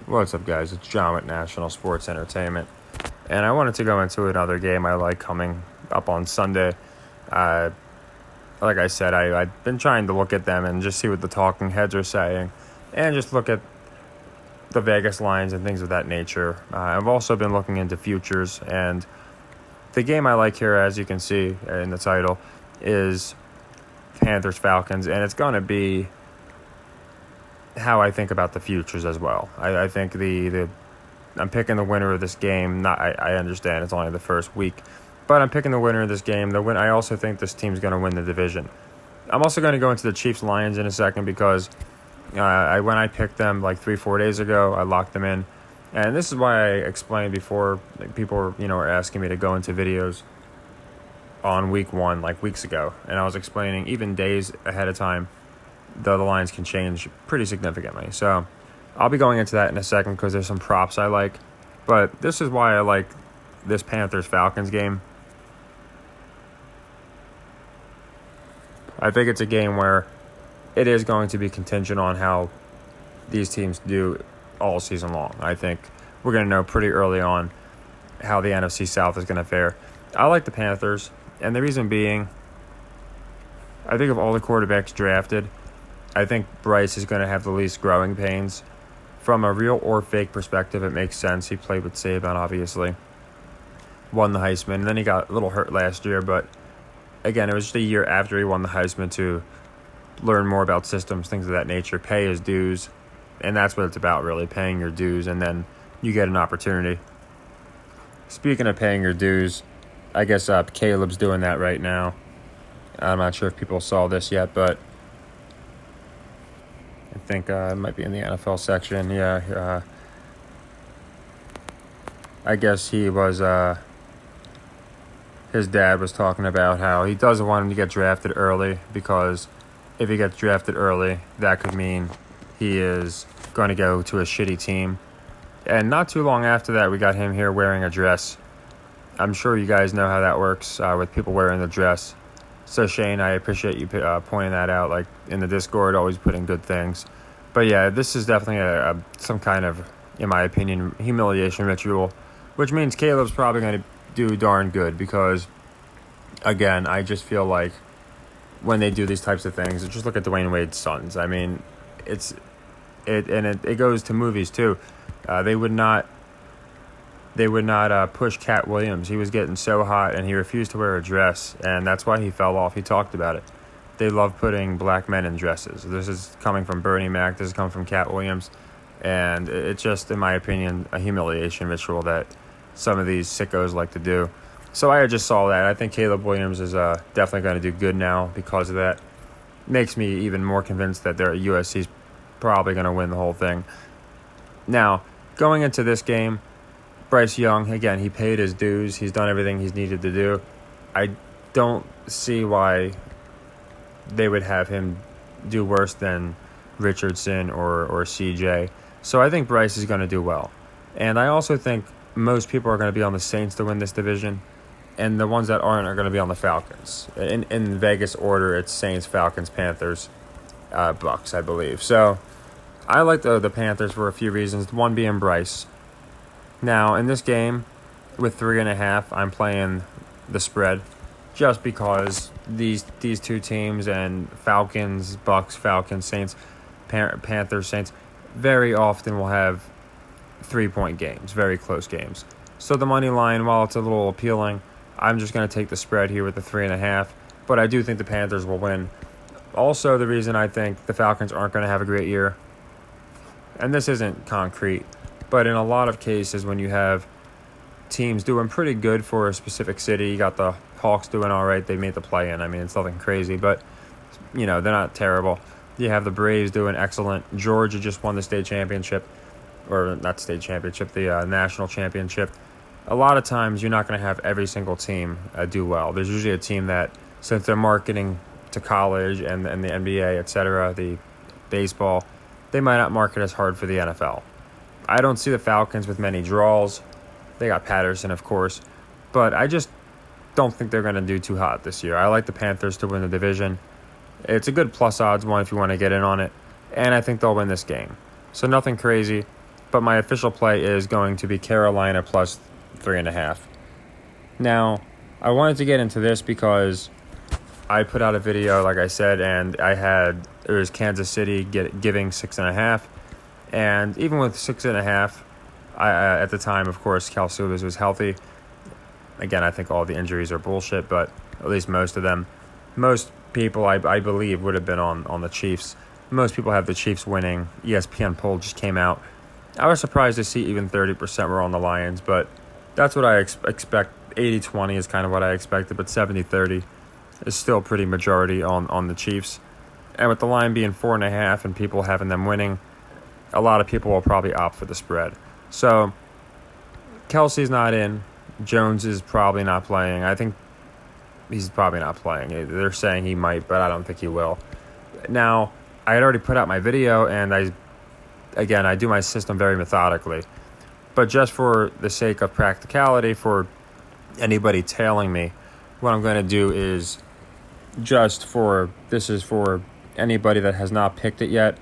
What's up, guys? It's John with National Sports Entertainment, and I wanted to go into another game I like coming up on Sunday. Like I said, I've been trying to look at them and just see what the talking heads are saying, and just look at the Vegas lines and things of that nature. I've also been looking into futures, and the game I like here, as you can see in the title, is Panthers Falcons, and it's going to be how I think about the futures as well. I think I'm picking the winner of this game. I understand it's only the first week, but I'm picking the winner of this game. I also think this team's going to win the division. I'm also going to go into the Chiefs-Lions in a second because when I picked them like 3-4 days ago, I locked them in. And this is why I explained before, like, people were asking me to go into videos on week one, like weeks ago. And I was explaining even days ahead of time, the lines can change pretty significantly. So I'll be going into that in a second because there's some props I like. But this is why I like this Panthers-Falcons game. I think it's a game where it is going to be contingent on how these teams do all season long. I think we're going to know pretty early on how the NFC South is going to fare. I like the Panthers, and the reason being, I think of all the quarterbacks drafted, I think Bryce is going to have the least growing pains. From a real or fake perspective, it makes sense. He played with Saban, obviously. Won the Heisman. And then he got a little hurt last year, but again, it was just a year after he won the Heisman to learn more about systems, things of that nature, pay his dues. And that's what it's about, really, paying your dues, and then you get an opportunity. Speaking of paying your dues, I guess Caleb's doing that right now. I'm not sure if people saw this yet, but I think it might be in the NFL section. Yeah, I guess he was. His dad was talking about how he doesn't want him to get drafted early because if he gets drafted early, that could mean he is going to go to a shitty team. And not too long after that, we got him here wearing a dress. I'm sure you guys know how that works with people wearing the dress. So, Shane, I appreciate you pointing that out, like in the Discord, always putting good things. But, yeah, this is definitely some kind of, in my opinion, humiliation ritual, which means Caleb's probably going to do darn good because, again, I just feel like when they do these types of things, just look at Dwayne Wade's sons. I mean, it goes to movies, too. They would not push Cat Williams. He was getting so hot, and he refused to wear a dress, and that's why he fell off. He talked about it. They love putting black men in dresses. This is coming from Bernie Mac. This is coming from Cat Williams, and it's just, in my opinion, a humiliation ritual that some of these sickos like to do. So I just saw that. I think Caleb Williams is definitely going to do good now because of that. Makes me even more convinced that USC's probably going to win the whole thing. Now, going into this game, Bryce Young, again, he paid his dues. He's done everything he's needed to do. I don't see why they would have him do worse than Richardson or CJ. So I think Bryce is going to do well. And I also think most people are going to be on the Saints to win this division. And the ones that aren't are going to be on the Falcons. In Vegas order, it's Saints, Falcons, Panthers, Bucks, I believe. So I like the Panthers for a few reasons, one being Bryce. Now, in this game, with 3.5, I'm playing the spread just because these two teams and Falcons, Bucks, Falcons, Saints, Panthers, Saints, very often will have 3-point games, very close games. So the money line, while it's a little appealing, I'm just going to take the spread here with the 3.5, but I do think the Panthers will win. Also, the reason I think the Falcons aren't going to have a great year, and this isn't concrete, but in a lot of cases when you have teams doing pretty good for a specific city, you got the Hawks doing all right, they made the play-in. I mean, it's nothing crazy, but, they're not terrible. You have the Braves doing excellent. Georgia just won the state championship, or not state championship, the national championship. A lot of times you're not going to have every single team do well. There's usually a team that, since they're marketing to college and the NBA, etc., the baseball, they might not market as hard for the NFL. I don't see the Falcons with many draws. They got Patterson, of course, but I just don't think they're going to do too hot this year. I like the Panthers to win the division. It's a good plus odds one if you want to get in on it, and I think they'll win this game. So nothing crazy. but my official play is going to be Carolina plus 3.5. Now, I wanted to get into this because I put out a video, like I said, and it was Kansas City giving 6.5, and even with 6.5, at the time, of course, Kelce was healthy. Again, I think all the injuries are bullshit, but at least most of them. Most people, I believe, would have been on the Chiefs. Most people have the Chiefs winning. ESPN poll just came out. I was surprised to see even 30% were on the Lions, but that's what I expect. 80-20 is kind of what I expected, but 70-30 is still pretty majority on the Chiefs. And with the line being 4.5 and people having them winning, a lot of people will probably opt for the spread. So, Kelce's not in. Jones is probably not playing. I think he's probably not playing. They're saying he might, but I don't think he will. Now, I had already put out my video, and I do my system very methodically. But just for the sake of practicality, for anybody tailing me, what I'm going to do is this is for anybody that has not picked it yet.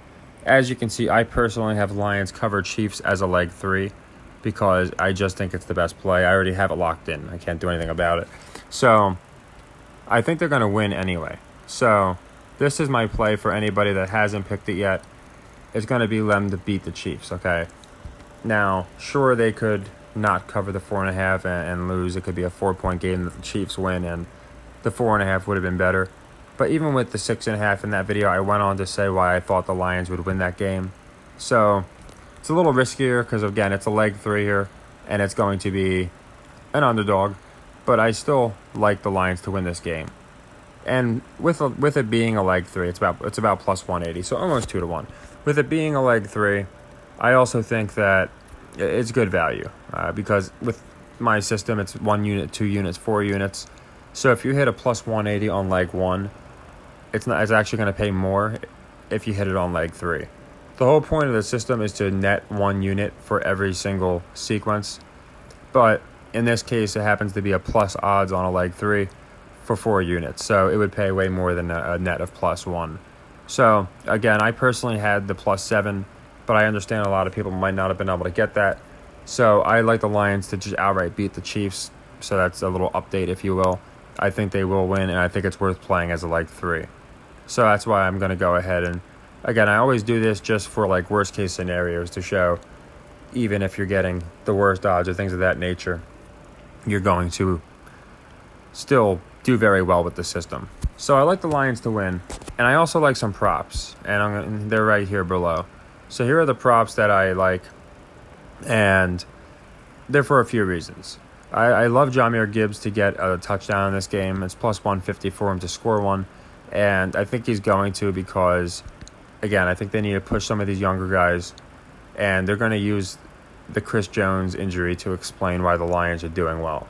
As you can see, I personally have Lions cover Chiefs as a leg 3 because I just think it's the best play. I already have it locked in. I can't do anything about it. So I think they're going to win anyway. So this is my play for anybody that hasn't picked it yet. It's going to be them to beat the Chiefs, okay? Now, sure, they could not cover the 4.5 and lose. It could be a 4-point game that the Chiefs win, and the 4.5 would have been better. But even with the 6.5 in that video, I went on to say why I thought the Lions would win that game. So it's a little riskier because, again, it's a leg 3 here, and it's going to be an underdog. But I still like the Lions to win this game. And with it being a leg 3, it's about plus 180, so almost 2-1. With it being a leg 3, I also think that it's good value because with my system, it's 1 unit, 2 units, 4 units. So if you hit a plus 180 on leg 1, it's actually going to pay more if you hit it on leg 3. The whole point of the system is to net 1 unit for every single sequence. But in this case, it happens to be a plus odds on a leg 3 for 4 units. So it would pay way more than a net of plus 1. So again, I personally had the plus 7, but I understand a lot of people might not have been able to get that. So I like the Lions to just outright beat the Chiefs. So that's a little update, if you will. I think they will win, and I think it's worth playing as a leg 3. So that's why I'm going to go ahead. And again, I always do this just for like worst case scenarios to show even if you're getting the worst odds or things of that nature, you're going to still do very well with the system. So I like the Lions to win, and I also like some props, and they're right here below. So here are the props that I like, and they're for a few reasons. I love Jahmyr Gibbs to get a touchdown in this game. It's plus 150 for him to score one, and I think he's going to because, again, I think they need to push some of these younger guys, and they're going to use the Chris Jones injury to explain why the Lions are doing well.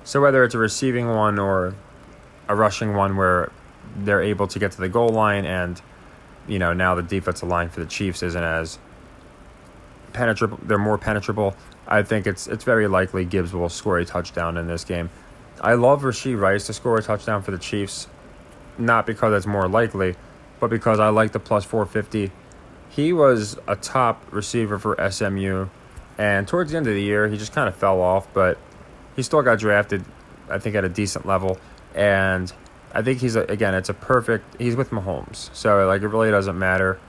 So whether it's a receiving one or a rushing one where they're able to get to the goal line and, you know, now the defensive line for the Chiefs isn't as penetrable, they're more penetrable, I think it's very likely Gibbs will score a touchdown in this game. I love Rashee Rice to score a touchdown for the Chiefs, not because it's more likely, but because I like the plus 450. He was a top receiver for SMU, and towards the end of the year, he just kind of fell off, but he still got drafted, I think, at a decent level, and I think he's with Mahomes, so like it really doesn't matter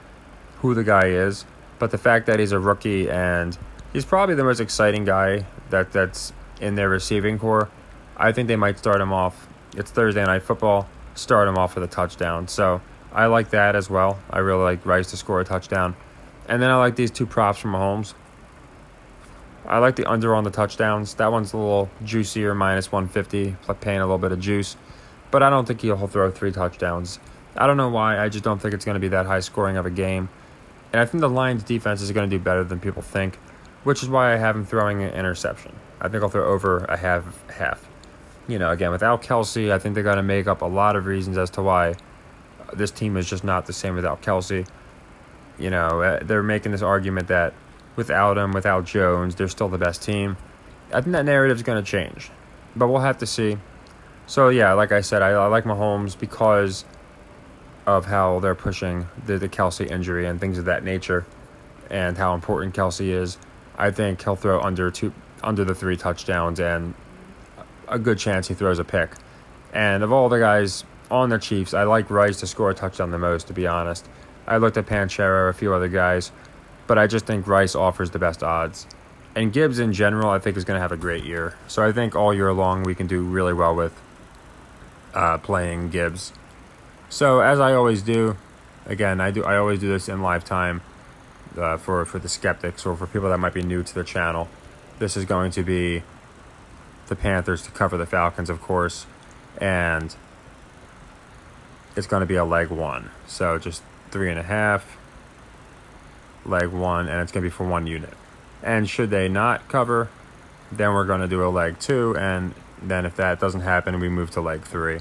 who the guy is, but the fact that he's a rookie and he's probably the most exciting guy that's in their receiving core, I think they might start him off. It's Thursday Night Football, start him off with a touchdown, so I like that as well. I really like Rice to score a touchdown, and then I like these two props from Mahomes. I like the under on the touchdowns. That one's a little juicier, minus 150, paying a little bit of juice. But I don't think he'll throw 3 touchdowns. I don't know why. I just don't think it's going to be that high scoring of a game. And I think the Lions' defense is going to do better than people think, which is why I have him throwing an interception. I think I'll throw over a half. You know, again, without Kelce, I think they're going to make up a lot of reasons as to why this team is just not the same without Kelce. You know, they're making this argument that without him, without Jones, they're still the best team. I think that narrative's going to change, but we'll have to see. So, yeah, like I said, I like Mahomes because of how they're pushing the Kelce injury and things of that nature and how important Kelce is. I think he'll throw under the 3 touchdowns, and a good chance he throws a pick. And of all the guys on the Chiefs, I like Rice to score a touchdown the most, to be honest. I looked at Panchero, a few other guys, but I just think Rice offers the best odds. And Gibbs in general, I think, is going to have a great year. So I think all year long we can do really well with playing Gibbs. So as I always do, again, I always do this in live time for the skeptics or for people that might be new to the channel. This is going to be the Panthers to cover the Falcons, of course, and it's going to be a leg 1. So just 3.5, leg 1, and it's going to be for 1 unit. And should they not cover, then we're going to do a leg 2, and then if that doesn't happen, we move to leg 3.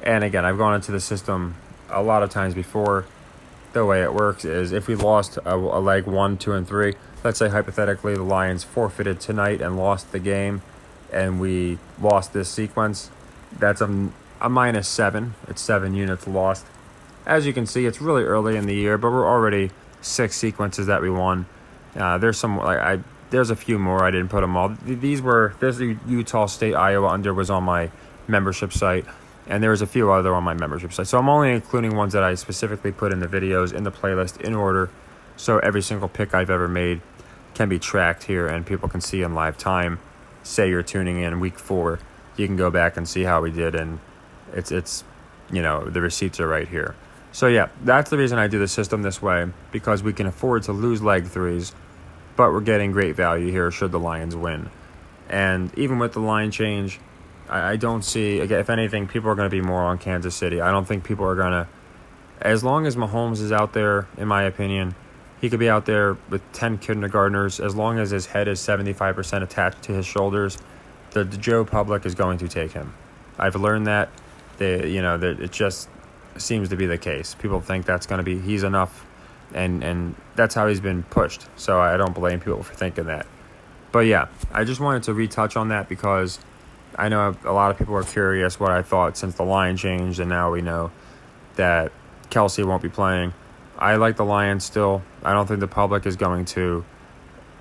And again, I've gone into the system a lot of times before. The way it works is if we lost a leg 1, 2, and 3, let's say hypothetically the Lions forfeited tonight and lost the game, and we lost this sequence, that's a -7. It's 7 units lost. As you can see, it's really early in the year, but we're already 6 sequences that we won. There's a few more. I didn't put them all. There's the Utah State Iowa under was on my membership site, and there was a few other on my membership site. So I'm only including ones that I specifically put in the videos in the playlist in order, so every single pick I've ever made can be tracked here and people can see in live time. Say you're tuning in week 4, you can go back and see how we did, and it's the receipts are right here. So yeah, that's the reason I do the system this way, because we can afford to lose leg 3s, but we're getting great value here should the Lions win. And even with the line change, I don't see, again, if anything, people are going to be more on Kansas City. I don't think people are going to, as long as Mahomes is out there, in my opinion, he could be out there with 10 kindergartners. As long as his head is 75% attached to his shoulders, the Joe public is going to take him. I've learned that. It just seems to be the case. People think that's going to be, he's enough, and that's how he's been pushed. So I don't blame people for thinking that. But yeah, I just wanted to retouch on that because I know a lot of people are curious what I thought since the line changed, and now we know that Kelsey won't be playing. I like the Lions still. I don't think the public is going to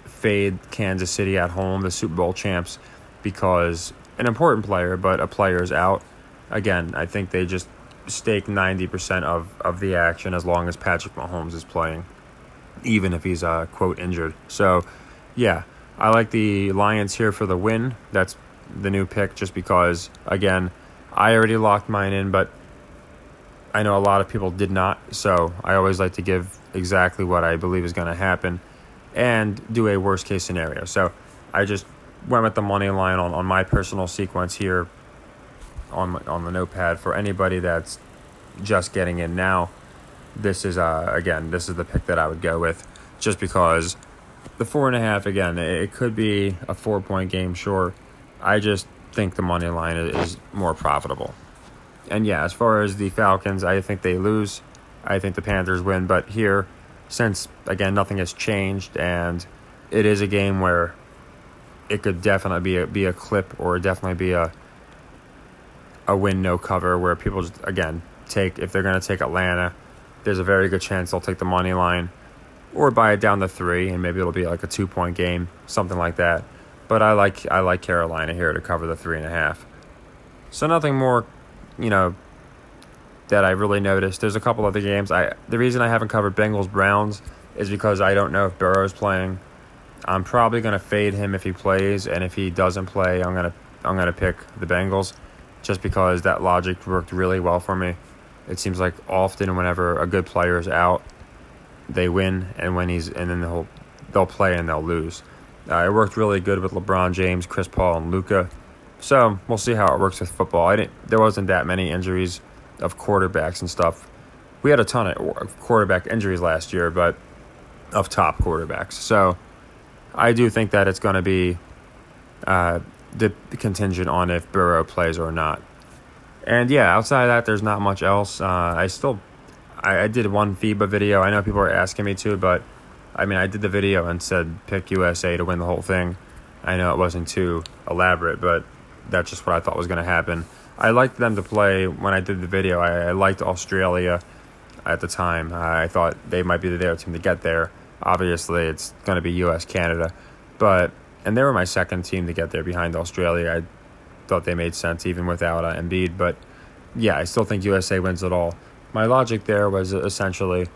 fade Kansas City at home, the Super Bowl champs, because an important player, but a player is out. Again, I think they just stake 90% of the action as long as Patrick Mahomes is playing, even if he's, quote, injured. So, yeah, I like the Lions here for the win. That's the new pick just because, again, I already locked mine in, but I know a lot of people did not, so I always like to give exactly what I believe is going to happen and do a worst-case scenario. So I just went with the money line on my personal sequence here on the notepad. For anybody that's just getting in now, this is, this is the pick that I would go with just because the 4.5, again, it could be a 4-point game, sure. I just think the money line is more profitable. And yeah, as far as the Falcons, I think they lose. I think the Panthers win. But here, since, again, nothing has changed, and it is a game where it could definitely be a clip or definitely be a win, no cover, where people just, again, if they're going to take Atlanta, there's a very good chance they'll take the money line or buy it down to 3, and maybe it'll be like a 2-point game, something like that. But I like Carolina here to cover the 3.5. So nothing more, that I really noticed. There's a couple other games. The reason I haven't covered Bengals-Browns is because I don't know if Burrow's playing. I'm probably going to fade him if he plays, and if he doesn't play, I'm gonna pick the Bengals, just because that logic worked really well for me. It seems like often whenever a good player is out, they win, and then they'll play and they'll lose. It worked really good with LeBron James, Chris Paul, and Luka. So we'll see how it works with football. There wasn't that many injuries of quarterbacks and stuff. We had a ton of quarterback injuries last year, but of top quarterbacks. So I do think that it's going to be the contingent on if Burrow plays or not. And yeah, outside of that, there's not much else. I did one FIBA video. I know people are asking me to, but I did the video and said pick USA to win the whole thing. I know it wasn't too elaborate, but that's just what I thought was going to happen. I liked them to play when I did the video. I liked Australia at the time. I thought they might be the team to get there. Obviously, it's going to be US-Canada. And they were my second team to get there behind Australia. I thought they made sense even without Embiid. But yeah, I still think USA wins it all. My logic there was essentially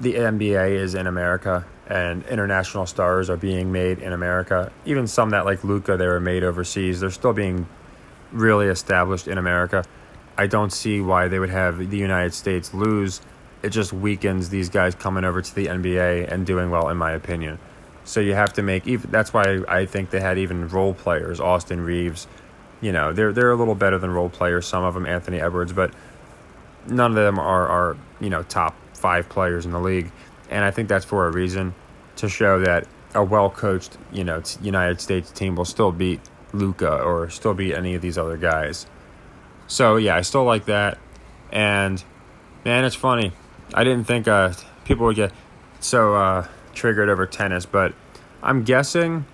the NBA is in America and international stars are being made in America. Even some that like Luka, they were made overseas. They're still being really established in America. I don't see why they would have the United States lose. It just weakens these guys coming over to the NBA and doing well, in my opinion. So you have to make even. That's why I think they had even role players. Austin Reeves, they're a little better than role players. Some of them, Anthony Edwards, but none of them are top 5 players in the league. And I think that's for a reason, to show that a well-coached United States team will still beat Luka or still beat any of these other guys. So yeah, I still like that. And man, it's funny. I didn't think people would get so triggered over tennis, but I'm guessing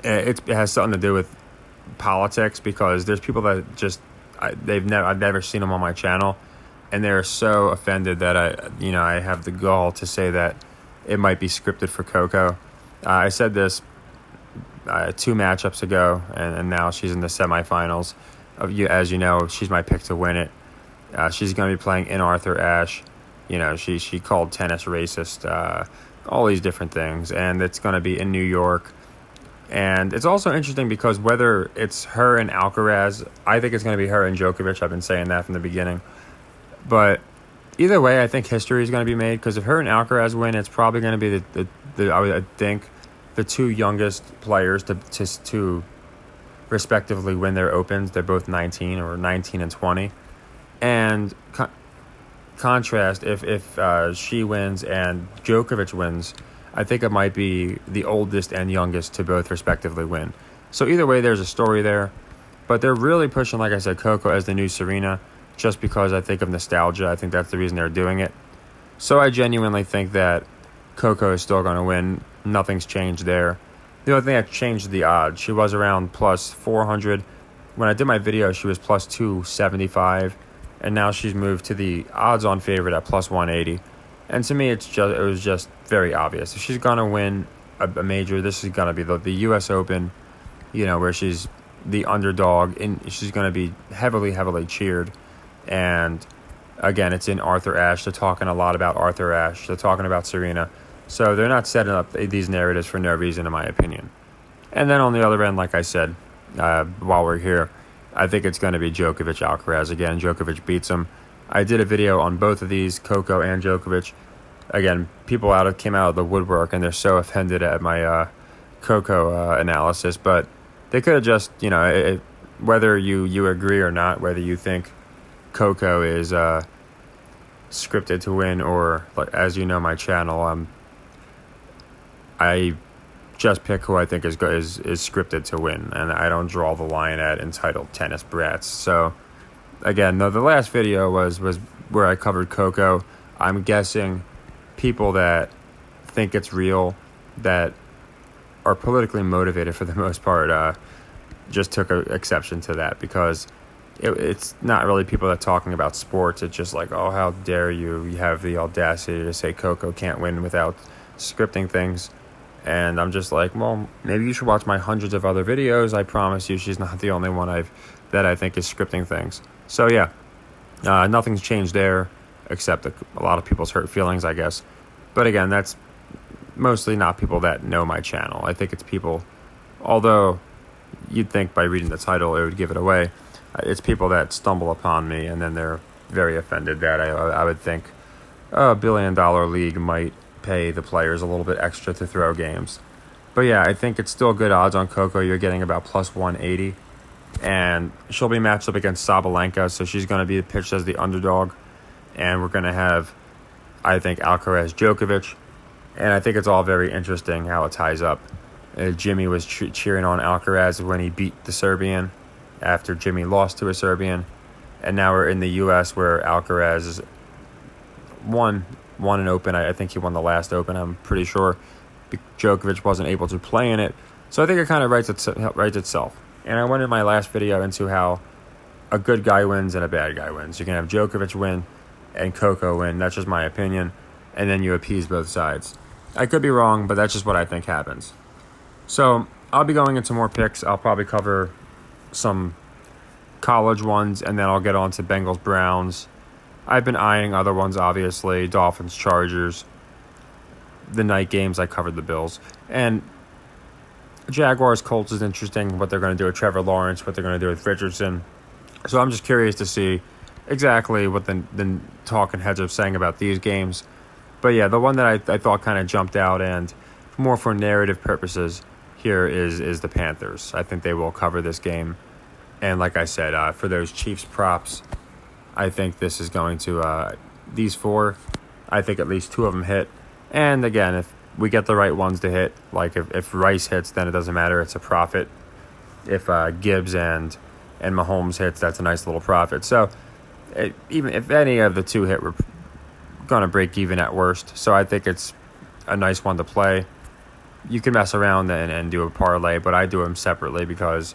it has something to do with politics, because there's people that just I've never seen them on my channel, and they're so offended that I have the gall to say that it might be scripted for Coco. I said this 2 matchups ago, and now she's in the semifinals. As you know, she's my pick to win it. She's going to be playing in Arthur Ashe. She called tennis racist, all these different things, and it's going to be in New York. And it's also interesting because whether it's her and Alcaraz, I think it's going to be her and Djokovic. I've been saying that from the beginning. But either way, I think history is going to be made, because if her and Alcaraz win, it's probably going to be the I would think the 2 youngest players to respectively win their Opens. They're both 19 and 20. And contrast, if she wins and Djokovic wins, I think it might be the oldest and youngest to both respectively win. So either way, there's a story there. But they're really pushing, like I said, Coco as the new Serena, just because I think of nostalgia. I think that's the reason they're doing it. So I genuinely think that Coco is still going to win. Nothing's changed there. The only thing that changed the odds, she was around plus 400. When I did my video, she was plus 275. And now she's moved to the odds-on favorite at plus 180. And to me, it was just very obvious. If she's going to win a major, this is going to be the U.S. Open, where she's the underdog. And she's going to be heavily, heavily cheered. And again, it's in Arthur Ashe. They're talking a lot about Arthur Ashe. They're talking about Serena. So they're not setting up these narratives for no reason, in my opinion. And then on the other end, like I said, while we're here, I think it's going to be Djokovic Alcaraz again. Djokovic beats him. I did a video on both of these, Coco and Djokovic. Again, people came out of the woodwork, and they're so offended at my Coco analysis. But they could have just, whether you agree or not, whether you think Coco is scripted to win, or, as you know, my channel, I just pick who I think is scripted to win, and I don't draw the line at entitled tennis brats. So again, the last video was where I covered Coco. I'm guessing people that think it's real, that are politically motivated for the most part, just took exception to that, because it's not really people that are talking about sports. It's just like, oh, how dare you have the audacity to say Coco can't win without scripting things. And I'm just like, well, maybe you should watch my hundreds of other videos. I promise you she's not the only one that I think is scripting things. So yeah, nothing's changed there, except a lot of people's hurt feelings, I guess. But again, that's mostly not people that know my channel. I think it's people, although you'd think by reading the title it would give it away, it's people that stumble upon me, and then they're very offended that I would think a $1 billion league might pay the players a little bit extra to throw games. But yeah, I think it's still good odds on Coco. You're getting about plus 180. And she'll be matched up against Sabalenka, so she's going to be pitched as the underdog. And we're going to have, I think, Alcaraz Djokovic. And I think it's all very interesting how it ties up. Jimmy was cheering on Alcaraz when he beat the Serbian, after Jimmy lost to a Serbian. And now we're in the U.S. where Alcaraz won an Open. I think he won the last Open, I'm pretty sure. Djokovic wasn't able to play in it. So I think it kind of writes itself. And I went in my last video into how a good guy wins and a bad guy wins. You can have Djokovic win and Coco win. That's just my opinion. And then you appease both sides. I could be wrong, but that's just what I think happens. So I'll be going into more picks. I'll probably cover some college ones, and then I'll get on to Bengals, Browns. I've been eyeing other ones, obviously. Dolphins, Chargers. The night games, I covered the Bills. And Jaguars, Colts is interesting, what they're going to do with Trevor Lawrence, what they're going to do with Richardson. So I'm just curious to see exactly what the talking heads are saying about these games. But yeah, the one that I thought kind of jumped out, and more for narrative purposes here, is the Panthers. I think they will cover this game. And like I said, for those Chiefs props, I think this is going to, these four, I think at least two of them hit. And again, if we get the right ones to hit, like if Rice hits, then it doesn't matter. It's a profit. If Gibbs and Mahomes hits, that's a nice little profit. So even if any of the two hit, we're going to break even at worst. So I think it's a nice one to play. You can mess around and do a parlay, but I do them separately because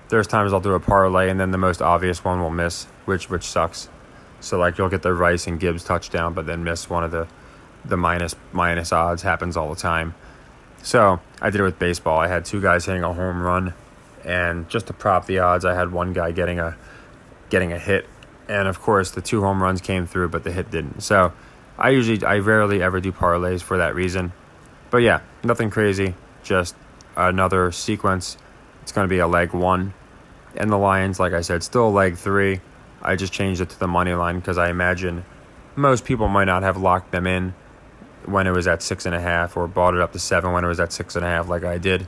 there's times I'll do a parlay and then the most obvious one will miss, which sucks. So like you'll get the Rice and Gibbs touchdown, but then miss one of the minus odds. Happens all the time. So I did it with baseball. I had two guys hitting a home run, and just to prop the odds, I had one guy getting a hit, and of course the two home runs came through, but the hit didn't. So I rarely ever do parlays for that reason. But yeah, nothing crazy, just another sequence. It's going to be a leg 1, and the Lions, like I said, still leg 3. I just changed it to the money line because I imagine most people might not have locked them in when it was at 6.5, or bought it up to 7 when it was at 6.5, like I did.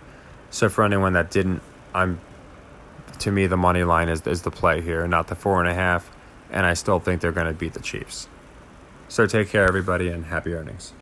So for anyone that didn't, to me the money line is the play here, not the 4.5, and I still think they're going to beat the Chiefs. So take care, everybody, and happy earnings.